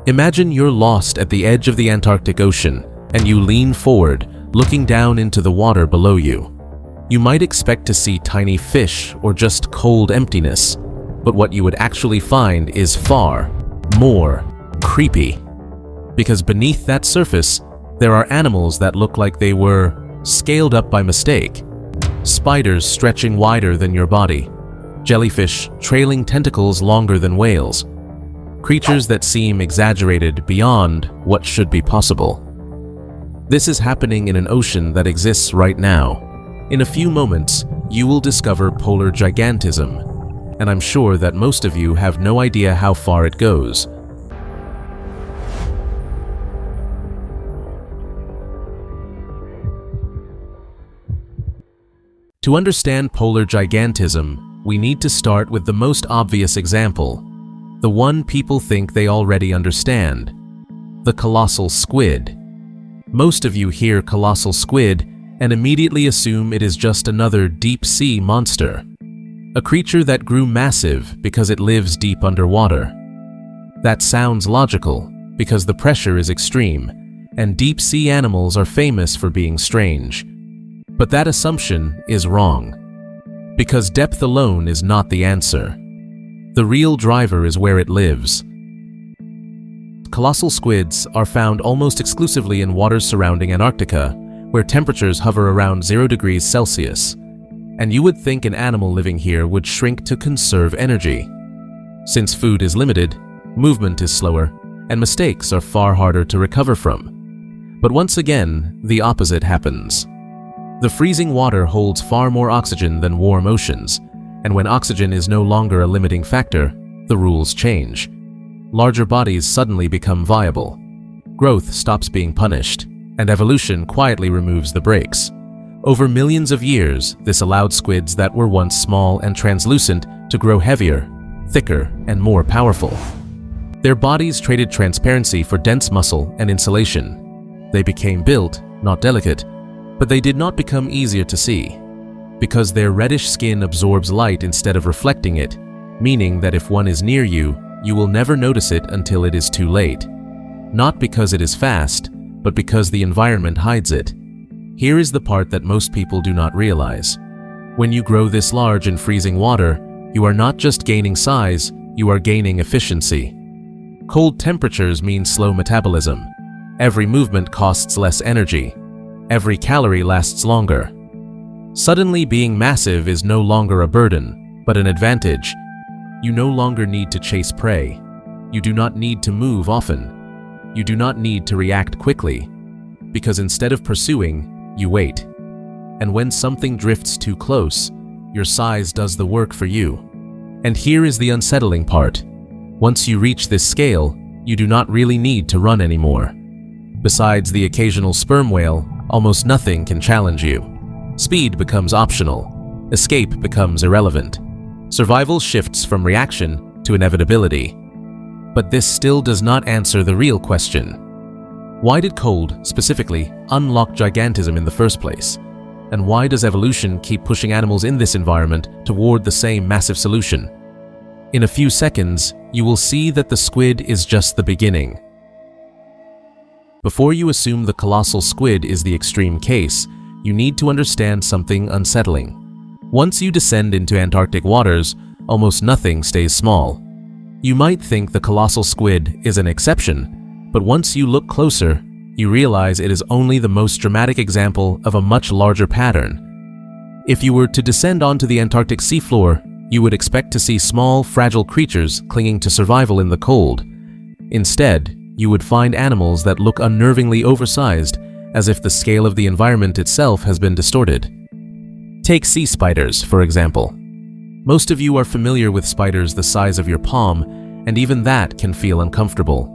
Imagine you're lost at the edge of the Antarctic Ocean and you lean forward, looking down into the water below you. You might expect to see tiny fish or just cold emptiness, but what you would actually find is far more creepy. Because beneath that surface, there are animals that look like they were scaled up by mistake. Spiders stretching wider than your body. Jellyfish trailing tentacles longer than whales. Creatures that seem exaggerated beyond what should be possible. This is happening in an ocean that exists right now. In a few moments, you will discover polar gigantism, and I'm sure that most of you have no idea how far it goes. To understand polar gigantism, we need to start with the most obvious example, the one people think they already understand, the colossal squid. Most of you hear colossal squid and immediately assume it is just another deep-sea monster, a creature that grew massive because it lives deep underwater. That sounds logical because the pressure is extreme, and deep-sea animals are famous for being strange. But that assumption is wrong, because depth alone is not the answer. The real driver is where it lives. Colossal squids are found almost exclusively in waters surrounding Antarctica, where temperatures hover around 0 degrees Celsius, and you would think an animal living here would shrink to conserve energy. Since food is limited, movement is slower, and mistakes are far harder to recover from. But once again, the opposite happens. The freezing water holds far more oxygen than warm oceans, and when oxygen is no longer a limiting factor, the rules change. Larger bodies suddenly become viable. Growth stops being punished, and evolution quietly removes the brakes. Over millions of years, this allowed squids that were once small and translucent to grow heavier, thicker, and more powerful. Their bodies traded transparency for dense muscle and insulation. They became built, not delicate, but they did not become easier to see, because their reddish skin absorbs light instead of reflecting it, meaning that if one is near you, you will never notice it until it is too late. Not because it is fast, but because the environment hides it. Here is the part that most people do not realize. When you grow this large in freezing water, you are not just gaining size, you are gaining efficiency. Cold temperatures mean slow metabolism. Every movement costs less energy. Every calorie lasts longer. Suddenly, being massive is no longer a burden, but an advantage. You no longer need to chase prey. You do not need to move often. You do not need to react quickly, because instead of pursuing, you wait. And when something drifts too close, your size does the work for you. And here is the unsettling part. Once you reach this scale, you do not really need to run anymore. Besides the occasional sperm whale, almost nothing can challenge you. Speed becomes optional. Escape becomes irrelevant. Survival shifts from reaction to inevitability. But this still does not answer the real question. Why did cold, specifically, unlock gigantism in the first place? And why does evolution keep pushing animals in this environment toward the same massive solution? In a few seconds, you will see that the squid is just the beginning. Before you assume the colossal squid is the extreme case, you need to understand something unsettling. Once you descend into Antarctic waters, almost nothing stays small. You might think the colossal squid is an exception, but once you look closer, you realize it is only the most dramatic example of a much larger pattern. If you were to descend onto the Antarctic seafloor, you would expect to see small, fragile creatures clinging to survival in the cold. Instead, you would find animals that look unnervingly oversized, as if the scale of the environment itself has been distorted. Take sea spiders, for example. Most of you are familiar with spiders the size of your palm, and even that can feel uncomfortable.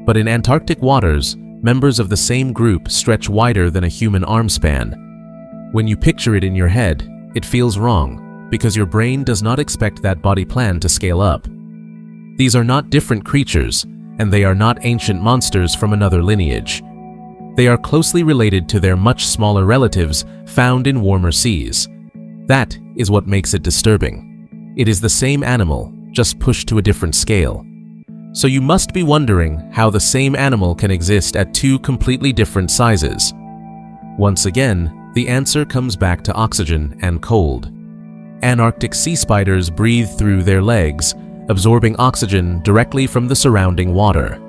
But in Antarctic waters, members of the same group stretch wider than a human arm span. When you picture it in your head, it feels wrong, because your brain does not expect that body plan to scale up. These are not different creatures, and they are not ancient monsters from another lineage. They are closely related to their much smaller relatives found in warmer seas. That is what makes it disturbing. It is the same animal, just pushed to a different scale. So you must be wondering how the same animal can exist at two completely different sizes. Once again, the answer comes back to oxygen and cold. Antarctic sea spiders breathe through their legs, absorbing oxygen directly from the surrounding water.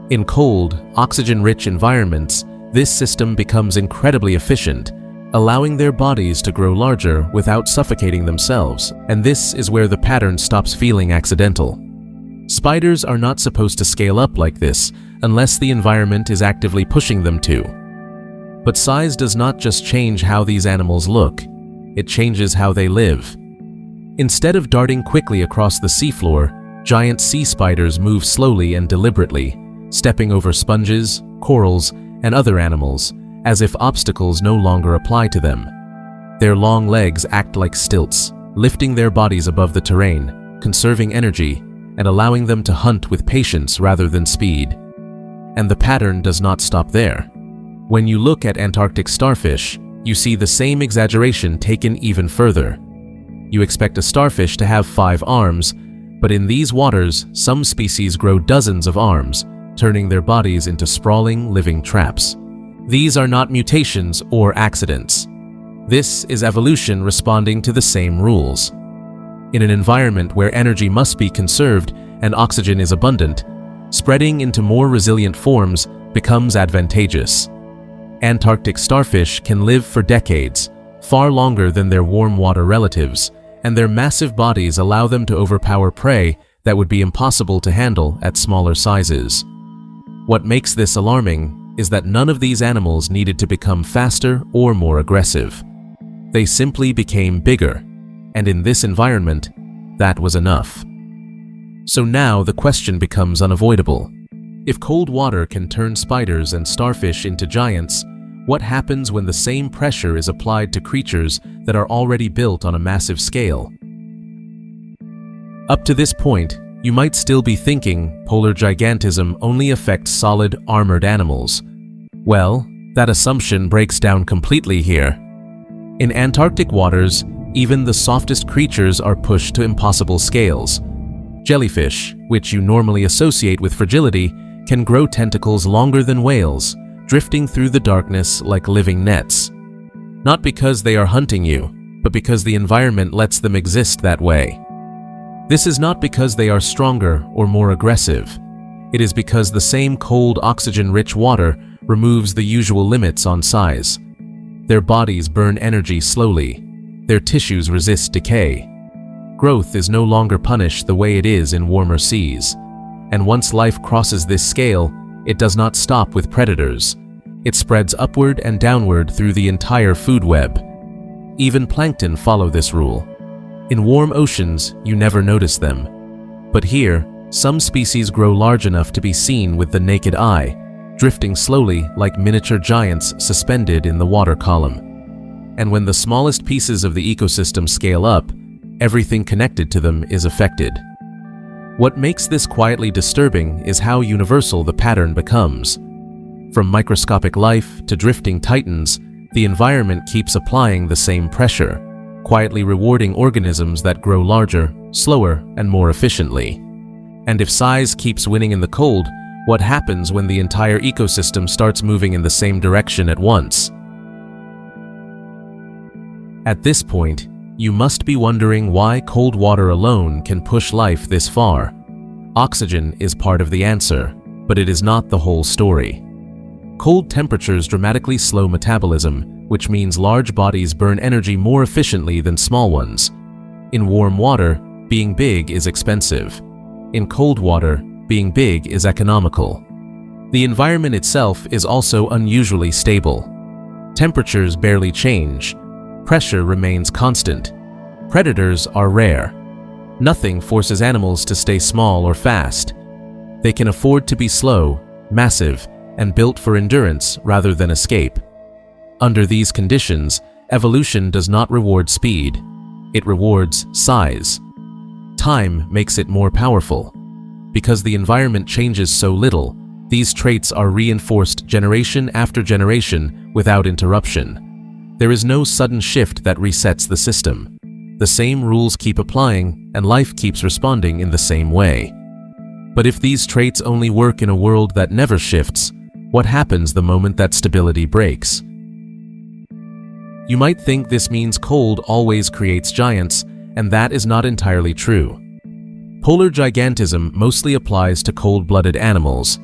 In cold, oxygen-rich environments, this system becomes incredibly efficient, allowing their bodies to grow larger without suffocating themselves, and this is where the pattern stops feeling accidental. Spiders are not supposed to scale up like this unless the environment is actively pushing them to. But size does not just change how these animals look, it changes how they live. Instead of darting quickly across the seafloor, giant sea spiders move slowly and deliberately, stepping over sponges, corals, and other animals, as if obstacles no longer apply to them. Their long legs act like stilts, lifting their bodies above the terrain, conserving energy, and allowing them to hunt with patience rather than speed. And the pattern does not stop there. When you look at Antarctic starfish, you see the same exaggeration taken even further. You expect a starfish to have 5 arms, but in these waters, some species grow dozens of arms, turning their bodies into sprawling, living traps. These are not mutations or accidents. This is evolution responding to the same rules. In an environment where energy must be conserved and oxygen is abundant, spreading into more resilient forms becomes advantageous. Antarctic starfish can live for decades, far longer than their warm water relatives, and their massive bodies allow them to overpower prey that would be impossible to handle at smaller sizes. What makes this alarming is that none of these animals needed to become faster or more aggressive. They simply became bigger, and in this environment, that was enough. So now the question becomes unavoidable. If cold water can turn spiders and starfish into giants, what happens when the same pressure is applied to creatures that are already built on a massive scale? Up to this point, you might still be thinking polar gigantism only affects solid, armored animals. Well, that assumption breaks down completely here. In Antarctic waters, even the softest creatures are pushed to impossible scales. Jellyfish, which you normally associate with fragility, can grow tentacles longer than whales, drifting through the darkness like living nets. Not because they are hunting you, but because the environment lets them exist that way. This is not because they are stronger or more aggressive. It is because the same cold, oxygen-rich water removes the usual limits on size. Their bodies burn energy slowly. Their tissues resist decay. Growth is no longer punished the way it is in warmer seas. And once life crosses this scale, it does not stop with predators. It spreads upward and downward through the entire food web. Even plankton follow this rule. In warm oceans, you never notice them. But here, some species grow large enough to be seen with the naked eye, drifting slowly like miniature giants suspended in the water column. And when the smallest pieces of the ecosystem scale up, everything connected to them is affected. What makes this quietly disturbing is how universal the pattern becomes. From microscopic life to drifting titans, the environment keeps applying the same pressure, quietly rewarding organisms that grow larger, slower, and more efficiently. And if size keeps winning in the cold, what happens when the entire ecosystem starts moving in the same direction at once? At this point, you must be wondering why cold water alone can push life this far. Oxygen is part of the answer, but it is not the whole story. Cold temperatures dramatically slow metabolism, which means large bodies burn energy more efficiently than small ones. In warm water, being big is expensive. In cold water, being big is economical. The environment itself is also unusually stable. Temperatures barely change. Pressure remains constant. Predators are rare. Nothing forces animals to stay small or fast. They can afford to be slow, massive, and built for endurance rather than escape. Under these conditions, evolution does not reward speed. It rewards size. Time makes it more powerful. Because the environment changes so little, these traits are reinforced generation after generation without interruption. There is no sudden shift that resets the system. The same rules keep applying, and life keeps responding in the same way. But if these traits only work in a world that never shifts, what happens the moment that stability breaks? You might think this means cold always creates giants, and that is not entirely true. Polar gigantism mostly applies to cold-blooded animals.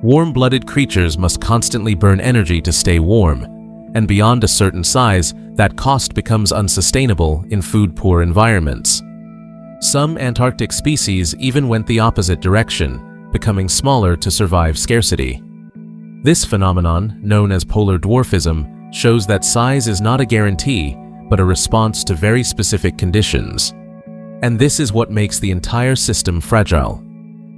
Warm-blooded creatures must constantly burn energy to stay warm, and beyond a certain size, that cost becomes unsustainable in food-poor environments. Some Antarctic species even went the opposite direction, becoming smaller to survive scarcity. This phenomenon, known as polar dwarfism, shows that size is not a guarantee, but a response to very specific conditions. And this is what makes the entire system fragile.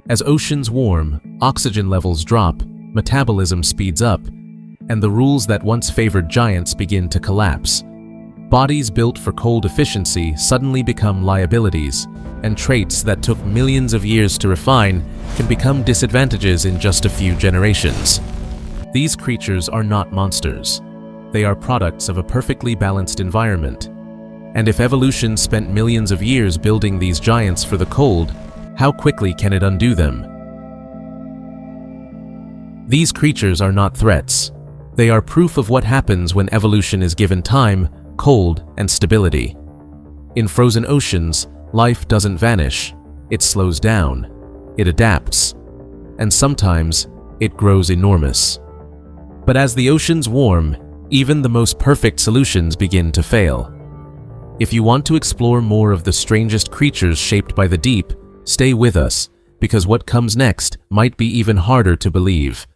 As oceans warm, oxygen levels drop, metabolism speeds up, and the rules that once favored giants begin to collapse. Bodies built for cold efficiency suddenly become liabilities, and traits that took millions of years to refine can become disadvantages in just a few generations. These creatures are not monsters. They are products of a perfectly balanced environment. And if evolution spent millions of years building these giants for the cold, how quickly can it undo them? These creatures are not threats. They are proof of what happens when evolution is given time, cold, and stability. In frozen oceans, life doesn't vanish. It slows down. It adapts. And sometimes, it grows enormous. But as the oceans warm, even the most perfect solutions begin to fail. If you want to explore more of the strangest creatures shaped by the deep, stay with us, because what comes next might be even harder to believe.